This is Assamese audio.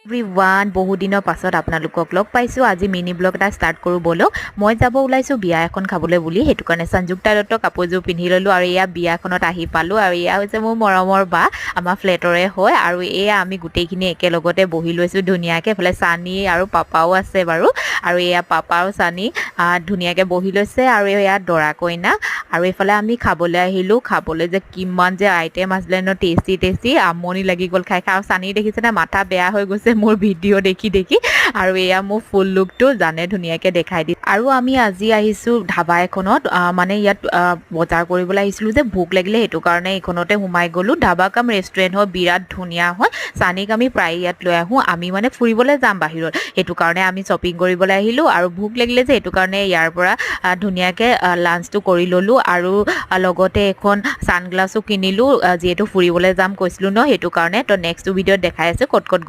এভৰিৱান বহুত দিনৰ পাছত আপোনালোকক লগ পাইছোঁ। আজি মিনি ব্লগ এটা ষ্টাৰ্ট কৰোঁ বলক। মই যাব ওলাইছোঁ বিয়া এখন খাবলৈ বুলি, সেইটো কাৰণে সংযুক্তা দত্ত কাপোৰযোৰ পিন্ধি ল'লোঁ আৰু এয়া বিয়াখনত আহি পালোঁ। আৰু এয়া হৈছে মোৰ মৰমৰ বা, আমাৰ ফ্লেটৰে হয়। আৰু এয়া আমি গোটেইখিনি একেলগতে বহি লৈছোঁ ধুনীয়াকৈ। এইফালে চানী আৰু পাপাও আছে বাৰু। আৰু এয়া পাপা আৰু চানী ধুনীয়াকৈ বহি লৈছে। আৰু এয়া দৰা কইনা। আৰু এইফালে আমি খাবলৈ আহিলোঁ। খাবলৈ যে কিমান যে আইটেম আছিলে ন, টেষ্টি আমনি লাগি গ'ল খাই। আৰু চানী দেখিছেনে, মাথা বেয়া হৈ গৈছে মোৰ ভিডিঅ' দেখি। আৰু এয়া মোৰ ফুল লুকটো জানে ধুনীয়াকৈ দেখাই দি। আৰু আমি আজি আহিছোঁ ধাবা এখনত, মানে ইয়াত বজাৰ কৰিবলৈ আহিছিলোঁ যে ভোক লাগিলে, সেইটো কাৰণে এইখনতে সোমাই গ'লোঁ। ধাবা কাম ৰেষ্টুৰেণ্ট হয়, বিৰাট ধুনীয়া হয়। চানীক আমি প্ৰায় ইয়াত লৈ আহোঁ। আমি মানে ফুৰিবলৈ যাম বাহিৰত, সেইটো কাৰণে আমি শ্বপিং কৰিবলৈ আহিলোঁ। আৰু ভোক লাগিলে যে, সেইটো কাৰণে ইয়াৰ পৰা ধুনীয়াকৈ লাঞ্চটো কৰি ল'লোঁ। আৰু লগতে এখন ছানগ্লাছো কিনিলোঁ, যিহেতু ফুৰিবলৈ যাম কৈছিলোঁ ন, সেইটো কাৰণে। তো নেক্সট ভিডিঅ'ত দেখাই আছোঁ ক'ত